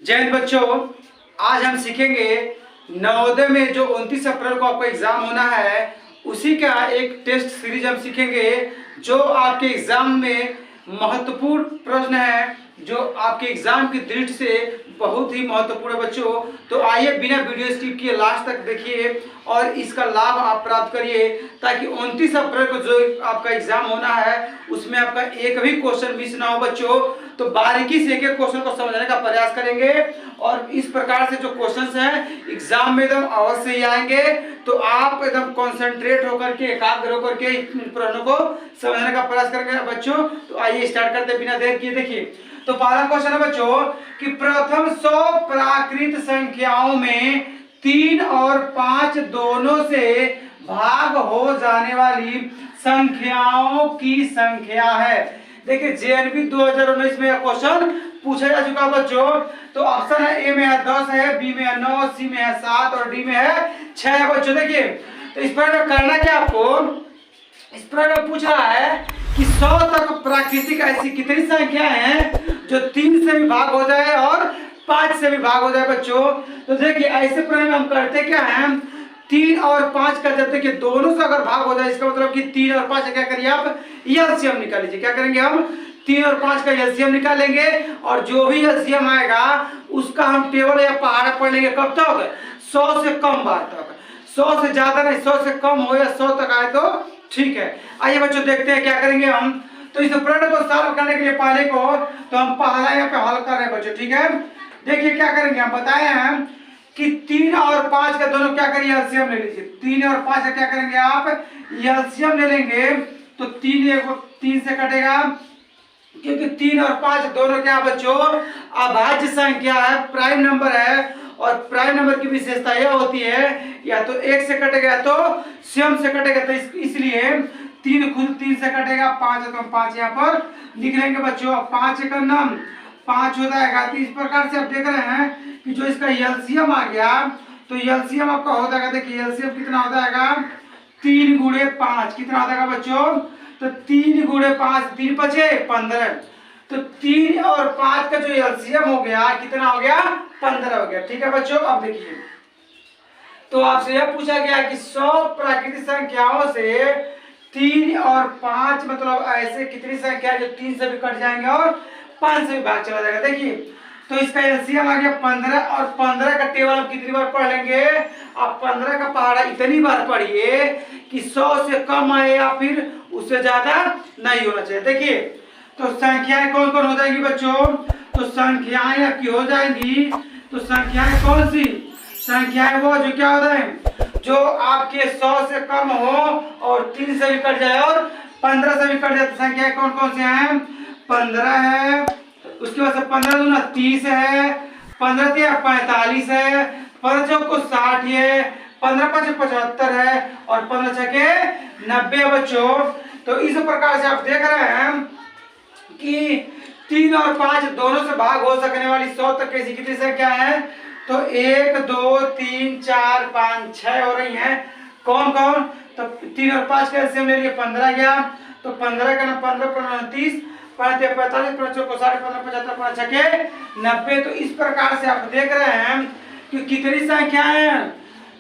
जय हिंद बच्चों, आज हम सीखेंगे नवोदय में जो 29 अप्रैल को आपका एग्जाम होना है उसी का एक टेस्ट सीरीज हम सीखेंगे जो आपके एग्जाम में महत्वपूर्ण प्रश्न है, जो आपके एग्जाम की दृष्टि से बहुत ही महत्वपूर्ण है बच्चों। तो आइए बिना वीडियो स्किप किए लास्ट तक देखिए और इसका लाभ आप प्राप्त करिए ताकि 29 अप्रैल को जो आपका एग्जाम होना है उसमें आपका एक भी क्वेश्चन मिस ना हो बच्चों। तो बारीकी से एक एक क्वेश्चन को समझने का प्रयास करेंगे और इस प्रकार से जो क्वेश्चंस हैं एग्जाम में एकदम अवश्य ही आएंगे। तो आप एकदम कॉन्सेंट्रेट होकर के, एकाग्र होकर के प्रश्नों को समझने का प्रयास करेंगे बच्चों। तो आइए स्टार्ट करते हैं बिना देर किए। देखिए, तो पहला क्वेश्चन है बच्चों कि प्रथम 100 प्राकृत संख्याओं में 3 और 5 दोनों से भाग हो जाने वाली संख्याओं की संख्या है। देखिए जेएनबी 2019 में यह क्वेश्चन पूछा जा चुका बच्चों। तो ऑप्शन है ए में है 10 है, बी में है 9, सी में है 7 और डी में है 6 है बच्चों। देखिए तो इस पर करना क्या आपको, इस पर पूछ रहा है कि 100 तक प्राकृतिक ऐसी कितनी संख्या है जो 3 से भी भाग हो जाए और 5 से भी भाग हो जाए बच्चों। तो देखिए ऐसे प्रश्न हम करते क्या हैं, 3 और 5 का जब देखिए दोनों से अगर भाग हो जाए इसका मतलब कि 3 और 5 क्या करिए आप एलसीएम निकाल लीजिए। क्या करेंगे हम 3 और 5 का एलसीएम निकालेंगे और जो भी एलसीएम आएगा उसका हम टेबल या पहाड़ा पढ़ लेंगे कब तक, 100 से कम बार तक। 100 से ज्यादा नहीं, 100 से कम हो या 100 तक आए तो ठीक है। आइए बच्चों देखते हैं क्या करेंगे हम। तो इस प्रश्न को सॉल्व करने के लिए पहले को तो हम पहला यहाँ पे हल कर रहे हैं बच्चों, ठीक है। देखिए क्या करेंगे, हम बताए हैं कि 3 और 5 का दोनों क्या करिए एलसीएम ले लीजिए। 3 और 5 का क्या करेंगे आप एलसीएम ले लेंगे। तो 3 से कटेगा क्योंकि 3 और 5 दोनों क्या बच्चों अभाज्य संख्या है, प्राइम नंबर है। और प्राइम नंबर की विशेषता यह होती है या तो 1 से कटेगा या तो स्वयं से कटेगा। तो इसलिए 3 खुद 3 से कटेगा, 5 है तो 5 यहाँ पर लिख लेंगे बच्चों। 5 का नाम 5 हो जाएगा। तो इस प्रकार से आप देख रहे हैं कि जो इसका एलसीएम आ गया तो एलसीएम आपका हो जाएगा। देखिए एलसीएम कितना हो जाएगा 3 गुणे 5 कितना हो जाएगा बच्चों, तो 3 गुणे 5 3 बचे 15। तो 3 और 5 का जो एलसीएम हो गया कितना हो गया 15 हो गया, ठीक है बच्चों। अब देखिए तो आपसे यह पूछा गया कि 100 प्राकृतिक संख्याओं से 3 और 5 मतलब ऐसे कितनी संख्या जो 3 से भी कट जाएंगे और 5 से भी भाग चला जाएगा। देखिए तो इसका एलसीएम आ गया 15 और 15 का टेबल हम कितनी बार पढ़ लेंगे, आप 15 का पहाड़ा इतनी बार पढ़िए कि 100 से कम आए या फिर उससे ज्यादा नहीं होना चाहिए। देखिए तो संख्याएं कौन कौन हो जाएंगी बच्चों, तो संख्याएं आपकी हो जाएंगी। तो संख्याएं कौन सी, संख्याएं वो जो क्या हो रहे हैं जो आपके 100 से कम हो और 3 से भी कट जाए और 15 से भी कट जाए। तो संख्याएं कौन कौन से हैं, 15 है, उसके बाद से 15 दूना 30 है, 15 तिया 45 है, 15 चौको 60 है, 15 पचे 75 है और 15 छके 90 बच्चों। तो इस प्रकार से आप देख रहे हैं कि 3 और 5 दोनों से भाग हो सकने वाली 100 तक कैसी कितनी संख्या है, तो 1 2 3 4 5 6 हो रही हैं। कौन कौन, तो 3 और 5 का एलसीएम ले लिए 15 गया। तो 15 का ना 15 30 45 45 60 75 55 90। तो इस प्रकार से आप देख रहे हैं कि कितनी संख्याएं हैं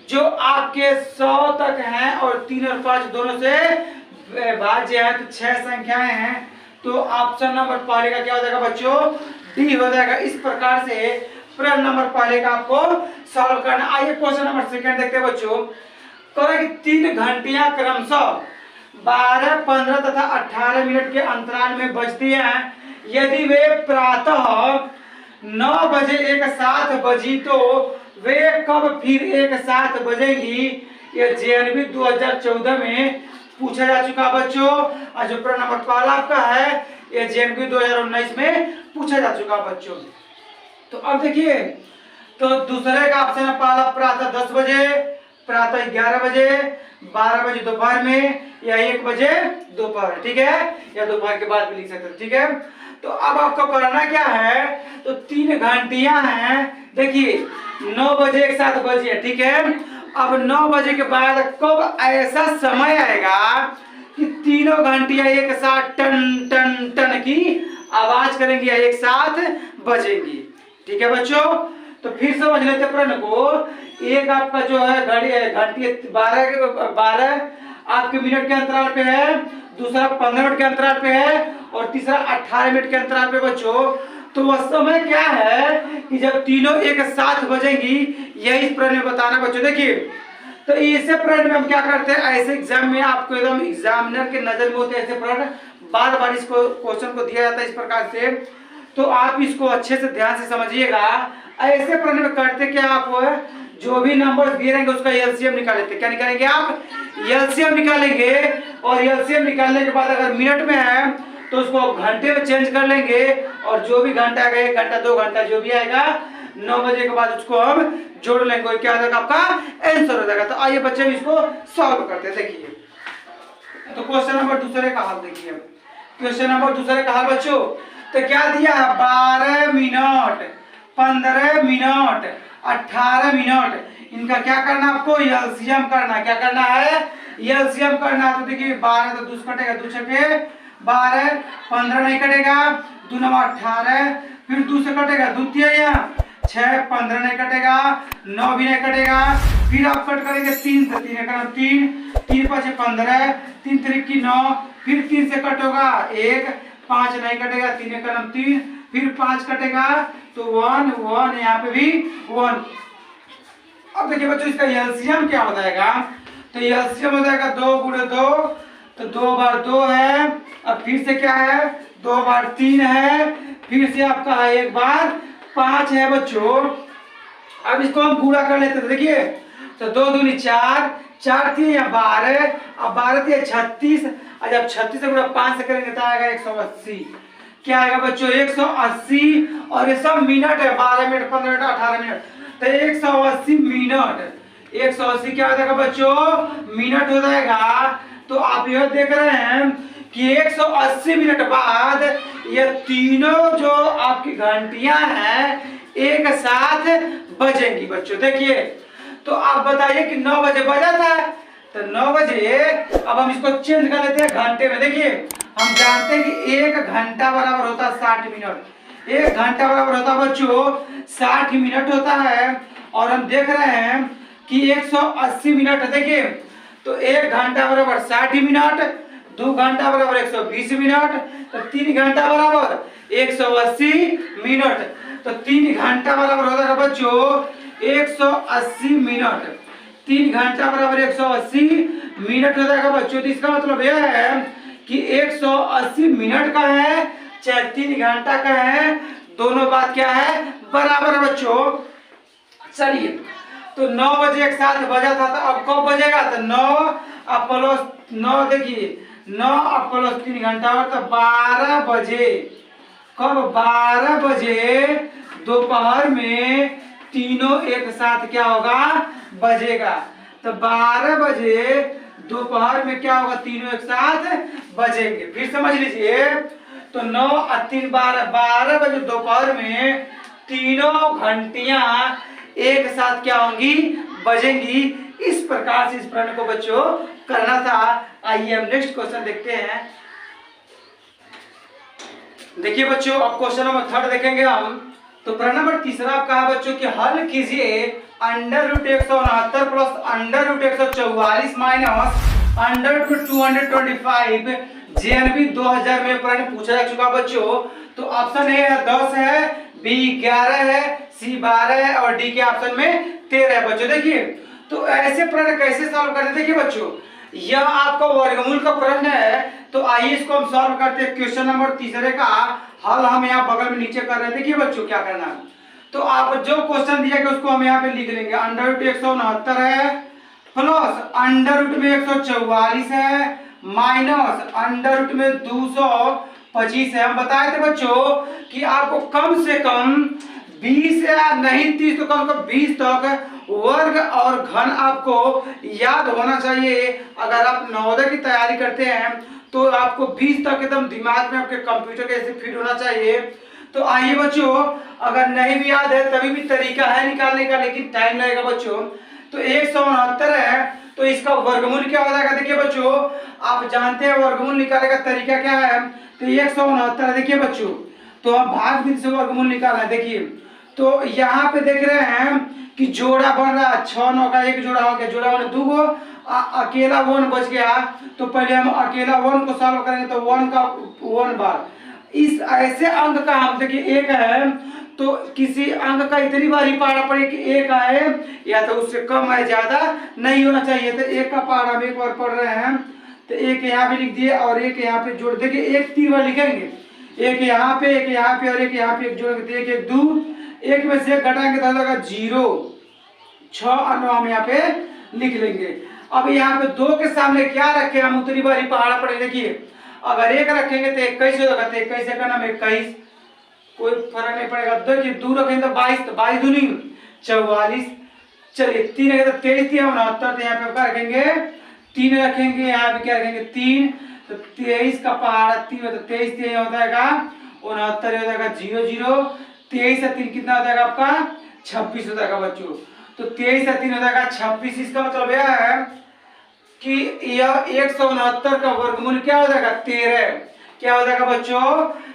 जो आपके 100 तक हैं और 3 और 5 दोनों से भाज्य है। तो 6 संख्याएं हैं। तो ऑप्शन नंबर पहले का क्या हो जाएगा बच्चों, डी हो जाएगा। इस प्रकार से प्रश्न नंबर पहले का आपको सॉल्व करना। आइए क्वेश्चन नंबर सेकंड देखते हैं बच्चों। कह कि 3 घंटियां क्रमशः 12, 15 तथा 18 मिनट के अंतराल में बजती हैं। यदि वे प्रातः 9 बजे एक साथ बजी तो वे कब फिर एक साथ बजेगी। यह जेएनबी 2014 में पूछा जा चुका बच्चों। और जो प्रश्न नंबर पहला आपका है यह जेएनबी 2019 में पूछा जा चुका बच्चों। तो अब देखिए तो दूसरे का ऑप्शन है पहला प्रातः 10 बजे, प्रातः 11 बजे, 12 बजे दोपहर में या 1 बजे दोपहर, ठीक है, या दोपहर के बाद भी लिख सकते हैं, ठीक है। तो अब आपको करना क्या है, तो 3 घंटियां हैं। देखिए 9 बजे एक साथ बजी है, ठीक है। अब 9 बजे के बाद कब ऐसा समय आएगा कि तीनों घंटियां एक साथ टन टन टन की आवाज करेंगी या एक साथ बजेगी। ठीक है बच्चों, तो फिर समझ लेते प्रश्न को। एक आपका जो है घड़ी है, घंटी 12 आपके मिनट के अंतराल पे है, दूसरा 15 मिनट के अंतराल पे है और तीसरा 18 मिनट के अंतराल पे बच्चों। तो वह समय क्या है कि जब तीनों एक साथ बजेंगी, यही इस प्रश्न में बताना बच्चों। देखिए, तो ऐसे प्रश्न में हम क्या करते हैं, ऐसे एग्जाम में आपको एकदम एग्जामिनर के नजर में होते हैं ऐसे प्रश्न, बार बार इसको क्वेश्चन को दिया जाता है इस प्रकार से। तो आप इसको अच्छे से ध्यान से समझिएगा। ऐसे प्रश्न में करते क्या, आप जो भी नंबर दिए रहेंगे उसका एलसीएम निकाल लेते। क्या निकालेंगे आप, एलसीएम निकालेंगे। और एलसीएम निकालने के बाद अगर मिनट में है तो उसको घंटे में चेंज कर लेंगे, और जो भी घंटा आएगा, 1 घंटा 2 घंटा जो भी आएगा, 9 बजे के बाद उसको हम जोड़ लेंगे, क्या हो जाएगा आपका आंसर हो जाएगा। तो आइए बच्चे इसको सॉल्व करते हैं। देखिए, तो क्वेश्चन नंबर दूसरे का हाल देखिए। क्वेश्चन नंबर दूसरे का हाल बच्चों, तो क्या दिया है, 12 मिनट 15 मिनट 18 मिनट, इनका क्या करना आपको, एलसीएम करना। क्या करना है, एलसीएम करना। तो देखिए 12 तो 2 कटेगा, 2 छके 12, 15 नहीं कटेगा, 2 9 18, फिर 2 से कटेगा 2 तिया 6, 15 नहीं कटेगा, 9 भी नहीं कटेगा, फिर आप कट करेंगे 3 से, 3 का 3, 3 5 15, 3 3 9, फिर 3 से कट होगा 1, 5 नहीं कटेगा, 3 का 3, फिर 5 कटेगा तो 1 1, यहाँ पे भी 1। अब देखिए बच्चों इसका एलसीएम क्या हो जाएगा, तो एलसीएम हो जाएगा 2 × 2, तो 2 बार 2 है, अब फिर से क्या है, 2 बार 3 है, फिर से आपका 1 बार 5 है बच्चों। अब इसको हम पूरा कर लेते हैं। देखिए, तो 2 दूनी 4, 4 3 या 12, अब 12 3 36, और जब 36 से पूरा 5 से करेंगे तो आएगा 180। क्या आएगा बच्चों, 180। और ये सब मिनट है, 12 मिनट 15 मिनट 18 मिनट, तो 180 मिनट। 180 क्या हो जाएगा बच्चों, मिनट हो जाएगा। तो आप यह देख रहे हैं कि 180 मिनट बाद ये तीनों जो आपकी घंटियां हैं एक साथ बजेंगी बच्चों। देखिए, तो आप बताइए कि 9 बजे बजा था, तो 9 बजे, अब हम इसको चेंज कर लेते हैं घंटे में। देखिए, हम जानते हैं कि 1 घंटा बराबर होता है 60 मिनट। 1 घंटा बराबर होता है बच्चों 60 मिनट होता है, और हम देख रहे हैं कि 180 मिनट है। देखिए, तो 1 घंटा बराबर 60 मिनट, 2 घंटा बराबर 120 मिनट, तो 3 घंटा बराबर 180 मिनट, तो 3 घंटा बराबर हो जाएगा बच्चों 180 मिनट। 3 घंटा बराबर 180 मिनट हो जाएगा बच्चों। तो इसका मतलब यह है कि 180 मिनट का है चाहे 3 घंटा का है, दोनों बात क्या है, बराबर बच्चों। चलिए, तो 9 बजे एक साथ बजा था, तो अब कब बजेगा, तो 9 अब प्लस 9, देखिए 9 अब प्लस 3 घंटा और, तो 12 बजे। कब, 12 बजे दोपहर में तीनों एक साथ क्या होगा, बजेगा। तो 12 बजे दोपहर में क्या होगा, तीनों एक साथ बजेंगे। फिर समझ लीजिए, तो 9 और 3 12, 12 बजे दोपहर में तीनों घंटियां एक साथ क्या होंगी, बजेंगी। इस प्रकार से इस प्रश्न को बच्चों करना था। आइए हम नेक्स्ट क्वेश्चन देखते हैं। देखिए बच्चों, अब क्वेश्चन नंबर 3 देखेंगे हम। तो प्रश्न नंबर 3 आपका है बच्चों कि हल कीजिए √169 प्लस √144 माइनस √225 जेएनबी 2000 में प्रश्न पूछा जा चुका बच्चों। तो ऑप्शन ए है 10 है, बी 11 है, सी 12 है, और डी के ऑप्शन में 13 है बच्चों। देखिए, तो ऐसे प्रश्न कैसे सॉल्व करते हैं। देखिए बच्चों, यह आपका वर्गमूल का प्रश्न है, तो आइए इसको हम सॉल्व करते हैं। क्वेश्चन नंबर 3 का हल हम यहाँ बगल में नीचे कर रहे हैं। देखिए बच्चों क्या करना है, तो आप जो क्वेश्चन दिया गया उसको हम यहाँ पे लिख लेंगे। √169 है प्लस √ में 144 है माइनस √ में 225 है। हम बताए थे बच्चों कि आपको कम से कम 20 या नहीं 30 तो कम से कम 20 तक वर्ग और घन आपको याद होना चाहिए। अगर आप नवोदय की तैयारी करते हैं तो आपको 20 तक एकदम दिमाग में आपके कंप्यूटर के ऐसे फिट होना चाहिए। तो आइए बच्चों, अगर नहीं भी याद है तभी भी तरीका है निकालने का, लेकिन टाइम लगेगा बच्चों। तो 169 है, तो इसका वर्गमूल क्या हो जाएगा। देखिए बच्चों, आप जानते हैं वर्गमूल निकालने का तरीका क्या है। तो 169 देखिए बच्चों, तो हम भाग बिंदु से वर्गमूल निकालना है। देखिए, तो यहाँ पे देख रहे हैं कि जोड़ा बन रहा है, 6 9 का एक जोड़ा हो गया, जोड़ा बने 2 गो, अकेला 1 बच गया। तो पहले हम अकेला 1 को सॉल्व करेंगे, तो 1 का 1 बार इस ऐसे अंक का हम देखिए एक है, तो किसी अंक का इतनी बार ही पहाड़ा पड़े कि एक आए या तो उससे कम आए, ज्यादा नहीं होना चाहिए। तो एक का पहाड़ा हम एक बार पढ़ रहे हैं, तो एक यहाँ पे लिख दिए और एक यहाँ पे जोड़ देखिए, एक 3 बार लिखेंगे, एक यहाँ पे, एक यहाँ पे और एक यहाँ पे, एक जोड़ेंगे तो एक एक 2, एक में से एक घटाएंगे तो हो जाएगा 0, 6 और 9 हम यहाँ पे लिख लेंगे। अब यहाँ पे 2 के सामने क्या रखे हम उतनी बार ही पहाड़ा पड़े। देखिए अगर 1 रखेंगे तो 21 हो जाएगा, तो 21 का नाम 21, कोई फर्क नहीं पड़ेगा। देखिए 2 रखेंगे तो 22, तो 22 दूनी 44, चलिए 3 रखेंगे तो 23 3 69, तो यहाँ पे क्या रखेंगे 3 रखेंगे, यहाँ पे क्या रखेंगे 3, तो 23 का पहाड़ा 3 तो 23 3 हो जाएगा 69 हो जाएगा 0 0, 23 से 3 कितना हो जाएगा आपका 26 हो जाएगा बच्चों। तो 23 से 3 हो जाएगा 26। इसका मतलब यह है कि यह 169 का वर्गमूल क्या हो जाएगा 13, क्या हो जाएगा बच्चों,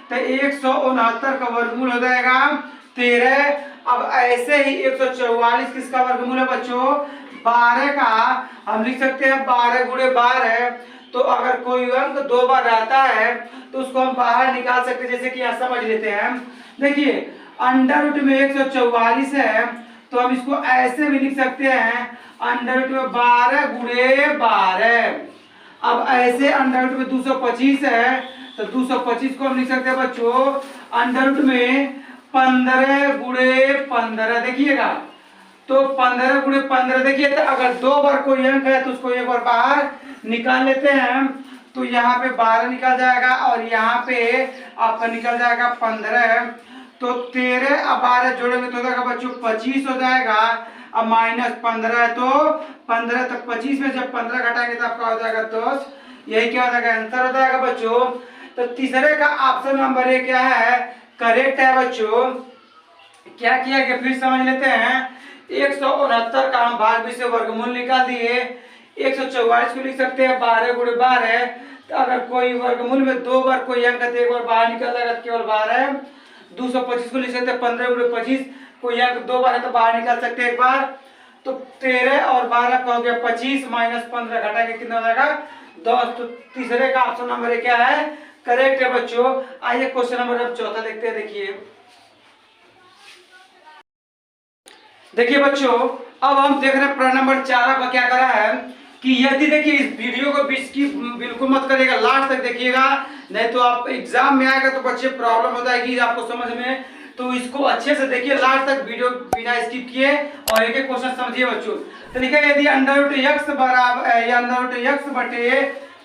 तो 169 का वर्गमूल हो जाएगा 13। अब ऐसे ही 144 किसका वर्गमूल है बच्चों 12 का, हम लिख सकते हैं 12 गुणे 12। तो अगर कोई अंक 2 बार रहता है तो उसको हम बाहर निकाल सकते हैं, जैसे कि यहाँ समझ लेते हैं। देखिए अंडर रूट में 144 है, तो हम इसको ऐसे भी लिख सकते हैं अंडर रूट में 12 गुणे 12। अब ऐसे अंडर रूट में 225 है, तो 225 को हम लिख सकते हैं बच्चों अंडर रूट में 15 गुणे 15। देखिएगा तो 15 गुणे 15, देखिए तो अगर 2 बार कोई अंक है तो उसको एक बार बाहर निकाल लेते हैं, तो यहाँ पे 12 निकल जाएगा और यहाँ पे आपका निकल जाएगा 15। तो 13 और 12 जोड़ेंगे तो हो जाएगा बच्चों 25 हो जाएगा। अब -15 है तो 15 तक 25 में जब 15 घटाएंगे तो आपका हो जाएगा 10। यही क्या हो जाएगा आंसर हो जाएगा बच्चों। तो तीसरे का ऑप्शन नंबर ए क्या है करेक्ट है बच्चों। क्या किया कि फिर समझ लेते हैं। 169 का हम भाग से वर्गमूल निकाल दिए। 144 को लिख सकते हैं 12 गुणे 12। तो अगर कोई वर्गमूल में 2 बार कोई अंक एक बार बाहर निकल जाएगा केवल 12। 225 को लिख सकते हैं 15 गुणे 25, कोई अंक 2 बार है तो बाहर निकाल सकते हैं एक बार। तो 13 और 12 का हो गया 25 माइनस 15 घटाएंगे कितना हो जाएगा 10। तो तीसरे का ऑप्शन नंबर क्या है करेक्ट है बच्चों। आइए क्वेश्चन नंबर अब चौथा देखते हैं। देखिए बच्चों अब हम देख रहे हैं प्रश्न नंबर 4 का क्या करा है कि यदि देखिए इस वीडियो को बीच की बिल्कुल मत करिएगा, लास्ट तक देखिएगा, नहीं तो आप एग्जाम में आएगा तो बच्चे प्रॉब्लम हो जाएगी आपको समझ में। तो इसको अच्छे से देखिए लास्ट तक वीडियो बिना स्किप किए और एक एक क्वेश्चन समझिए बच्चों। तो देखिए यदि अंडर रूट x बराबर अंडर रूट x बटे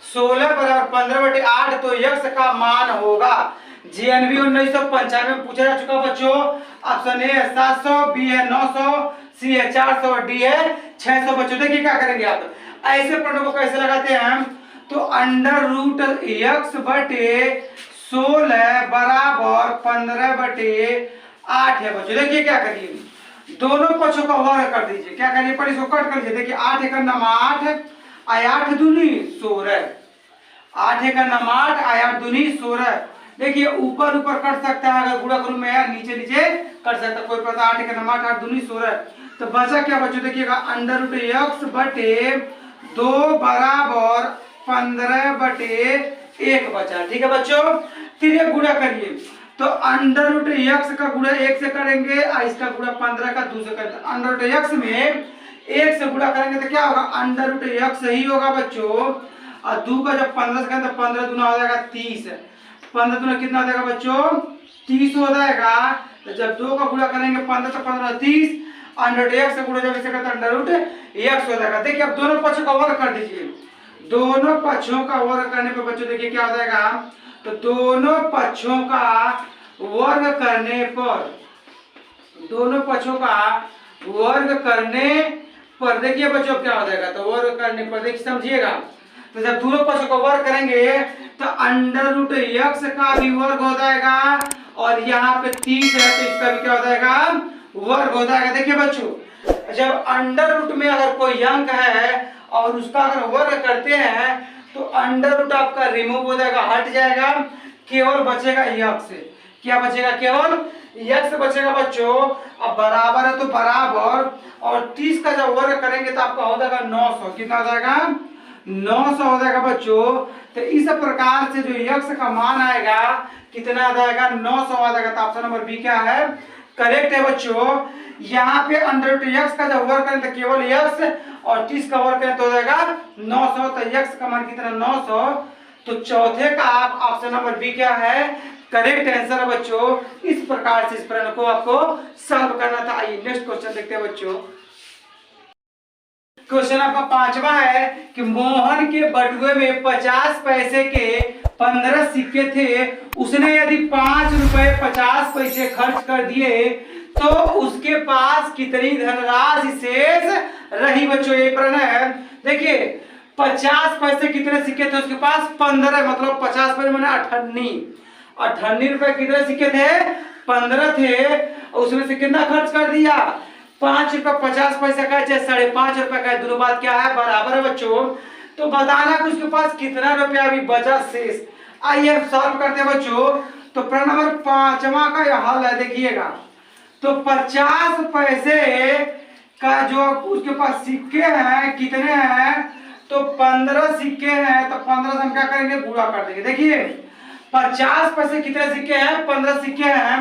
16 बराबर 15/8 तो x का मान होगा। JNV 1995 में पूछा जा चुका बच्चों। ऑप्शन ए है 700, बी है 900, सी है 400 और डी है 600। बच्चों देखिए क्या करेंगे आप ऐसे प्रश्नों को कैसे लगाते हैं। तो अंडर रूट x बटे 16 बराबर 15/8 है बच्चों। देखिए क्या करिए दोनों पक्षों का वर्ग कर दीजिए। क्या करिए पर इसको कट कर दीजिए। देखिए 8 एक नाम 8 8 दूनी 16, 8 एक नाम 8 8 दूनी 16। देखिए ऊपर ऊपर कट सकता है अगर गुणा करूं मैं या नीचे नीचे कट सकता कोई पता। 8 एक नाम 8 8 दूनी 16। तो बचा क्या बच्चों देखिएगा अंडर रूट x बटे 2 बराबर 15/1 बचा। ठीक है बच्चों फिर एक गुणा करिए। तो अंडर रूट x का गुणा 1 से करेंगे और इसका गुणा 15 का 2 से करेंगे। अंडर रूट x में 1 से गुणा करेंगे तो क्या होगा अंडर रूट x ही होगा बच्चों। और 2 का जब 15 से करेंगे तो 15 दूना हो जाएगा 30। 15 दूना कितना हो जाएगा बच्चों 30 हो जाएगा। तो जब 2 का गुणा करेंगे 15 से 15 30 अंडर रूट x से गुणा जब इसे करते अंडर रूट x हो जाएगा। देखिए अब दोनों पक्षों का वर्ग कर दीजिए। दोनों पक्षों का वर्ग करने पर बच्चों देखिए क्या हो जाएगा। तो दोनों पक्षों का वर्ग करने पर देखिए बच्चों क्या हो जाएगा। तो वर्ग करने पर देखिए समझिएगा। तो जब दोनों पक्षों का वर्ग करेंगे तो अंडर रूट x का भी वर्ग हो जाएगा और यहाँ पे 30 है तो इसका भी क्या हो जाएगा वर्ग हो जाएगा। देखिए बच्चों जब अंडर रूट में अगर कोई अंक है और उसका अगर वर्ग करते हैं तो अंडर रूट आपका रिमूव हो जाएगा हट जाएगा, केवल बचेगा x। क्या बचेगा, केवल x बचेगा बच्चों। अब बराबर है तो बराबर, और 30 का जब वर्ग करेंगे तो आपका हो जाएगा 900। कितना हो जाएगा, 900 हो जाएगा बच्चों। तो इस प्रकार से जो x का मान आएगा कितना आ जाएगा, 900 आ जाएगा। तो ऑप्शन नंबर बी क्या है, करेक्ट है बच्चों। यहाँ पे √x का जब वर्ग करें तो केवल x, और 30 का वर्ग करें तो हो जाएगा 900। तो x का मान कितना, 900। तो चौथे का आप ऑप्शन नंबर बी क्या है, करेक्ट आंसर है बच्चों। इस प्रकार से इस प्रश्न को आपको सॉल्व करना था। आइए नेक्स्ट क्वेश्चन देखते हैं बच्चों। क्वेश्चन आपका पांचवा है कि मोहन के बटुए में 50 पैसे के 15 सिक्के थे। उसने यदि 5 रुपए 50 पैसे खर्च कर दिए तो उसके पास कितनी धनराशि शेष रही बच्चों। ये प्रश्न है। देखिए 50 पैसे कितने सिक्के थे उसके पास, 15, मतलब 50 पैसे मैंने 98 रुपए कितने सिक्के थे, 15 थे। उसमें से कितना खर्च कर दिया, 5 रुपए 50 पैसे का, चाहे 5.5 रुपए का, दोनों बात क्या है, बराबर है बच्चों। तो बताना कि उसके पास कितना रुपया अभी बचा शेष। आइए सॉल्व करते हैं बच्चों। तो प्रश्न नंबर 5वां का यह हल है, देखिएगा। तो 50 पैसे का जो उसके पास सिक्के हैं कितने हैं, तो 15 सिक्के हैं। तो 15 से हम क्या करेंगे, गुणा कर देंगे। देखिए 50 पैसे कितने सिक्के हैं, 15 सिक्के हैं।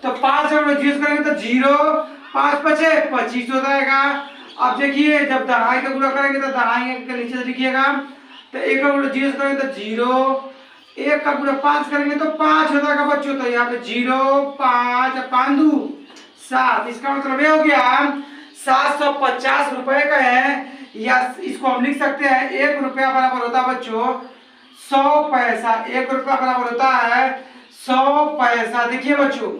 तो 5 से जीरो करेंगे तो 0, 5 बचे 25 हो जाएगा। अब देखिए जब दहाई का गुणा करेंगे तो दहाई के नीचे से लिखिएगा। तो 1 का गुणा 0 करेंगे तो 0, 1 का गुणा 5 करेंगे तो 5 हो जाएगा बच्चों। तो यहाँ पे 0, 5, 5 2 7। इसका मतलब ये हो गया 750 रुपए का है, या इसको हम लिख सकते हैं 1 रुपया बराबर होता है बच्चों 100 पैसा। 1 रुपया बराबर होता है 100 पैसा। देखिए बच्चों,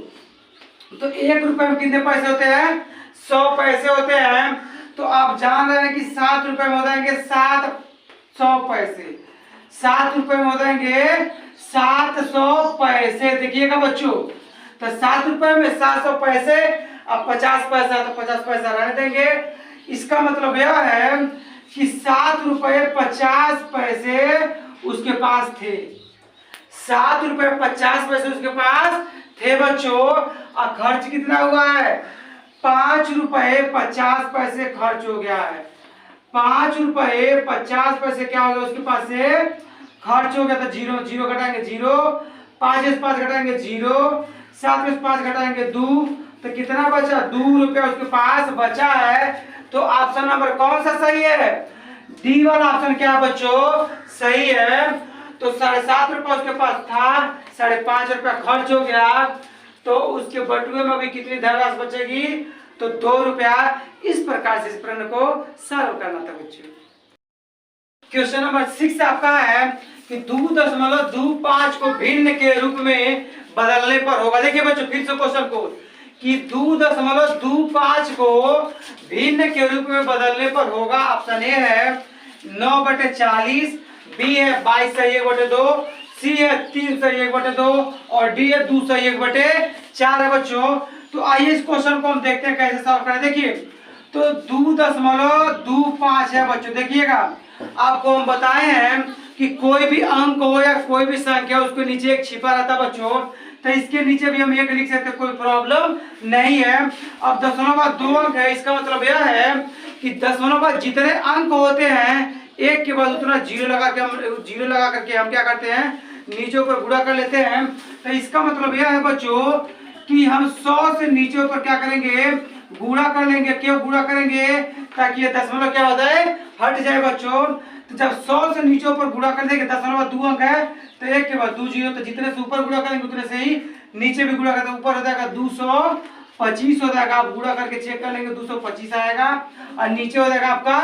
तो 1 रुपए में कितने पैसे होते हैं, 100 पैसे होते हैं। तो आप जान रहे हैं कि 7 रुपए में हो जाएंगे 700 पैसे। 7 रुपए में हो जाएंगे 700 पैसे। देखिएगा बच्चों, तो 7 रुपए में 700 पैसे, अब 50 पैसा तो 50 पैसा रहने देंगे। इसका मतलब यह है कि 7 रुपए 50 पैसे उसके पास थे। 7 रुपए 50 पैसे उसके पास थे बच्चों। और खर्च कितना हुआ है, 5 रुपए 50 पैसे खर्च हो गया है। 5 रुपए 50 पैसे क्या हो गया उसके पास से खर्च हो गया। तो 0 0 घटाएंगे 0, 5 से 5 घटाएंगे 0, 7 में से 5 घटाएंगे 2। तो कितना बचा, 2 रुपया उसके पास बचा है। तो ऑप्शन नंबर कौन सा सही है, डी वाला ऑप्शन क्या है बच्चों, सही है। तो 7.5 रुपया उसके पास था, 5.5 रुपया खर्च हो गया। तो उसके बटुए में भी कितनी धनराशि बचेगी, तो 2 रुपया। इस प्रकार से इस प्रश्न को सॉल्व करना था बच्चों। क्वेश्चन नंबर 6 आपका है कि 2.25 को भिन्न के रूप में बदलने पर होगा। देखिए बच्चों फिर से क्वेश्चन को, कि 2.25 को भिन्न के रूप में बदलने पर होगा। ऑप्शन ए है 9/40, बी है 22/1/2, सी है 3/1/2, और डी है 2/1/4 है बच्चों। तो आइए इस क्वेश्चन को हम देखते हैं कैसे सॉल्व करें। देखिए तो 2.25 है बच्चों। देखिएगा आपको हम बताए हैं कि कोई भी अंक हो या कोई भी संख्या उसके नीचे एक छिपा रहता है बच्चों। तो इसके नीचे भी हम 1 लिख सकते हैं, कोई प्रॉब्लम नहीं है। अब दशमलव बाद 2 अंक है, इसका मतलब यह है कि दशमलव बाद जितने अंक होते हैं एक के बाद उतना 0 लगा करके हम क्या करते हैं, नीचे ऊपर गुणा कर लेते हैं। तो इसका मतलब यह है बच्चों कि हम 100 से नीचे ऊपर क्या करेंगे, गुणा कर लेंगे। क्यों गुणा करेंगे, ताकि ये दशमलव क्या होता है, हट जाए बच्चों। तो जब 100 से नीचे ऊपर गुणा कर देंगे, दशमलव 2 अंक है तो 1 के बाद 2 0। तो जितने से ऊपर गुणा करेंगे उतने से ही नीचे भी गुणा करते, ऊपर हो जाएगा 225 हो जाएगा। आप गुणा करके चेक कर लेंगे 225 आएगा, और नीचे हो जाएगा आपका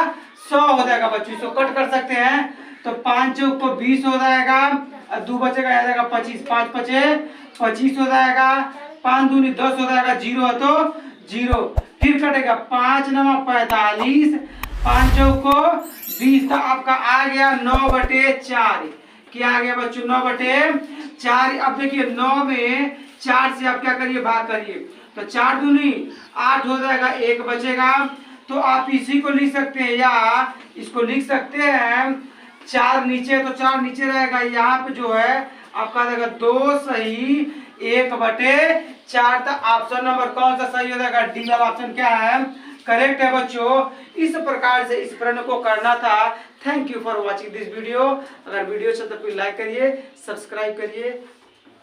100 हो जाएगा बच्चों। इसको कट कर सकते हैं। तो 5 चौक को 20 हो जाएगा, और 2 बचेगा, आ जाएगा 25, 5 5 25 हो जाएगा, 5 दूनी 10 हो जाएगा, 0 है तो 0। फिर कटेगा 5 9 45, 5 चौक को 20। तो आपका आ गया 9/4। क्या आ गया बच्चों, 9/4। अब देखिए 9 में 4 से आप क्या करिए, भाग करिए। तो 4 दूनी 8 हो जाएगा, 1 बचेगा। तो आप इसी को लिख सकते हैं, या इसको लिख सकते हैं 4 नीचे, तो 4 नीचे रहेगा। यहाँ पे जो है आपका रहेगा 2 सही 1/4। तो ऑप्शन नंबर कौन सा सही हो जाएगा? डी वाला ऑप्शन क्या है? करेक्ट है बच्चों। इस प्रकार से इस प्रश्न को करना था। Thank you for watching this video. अगर वीडियो अच्छा तो फिर लाइक करिए, सब्सक्राइब करिए।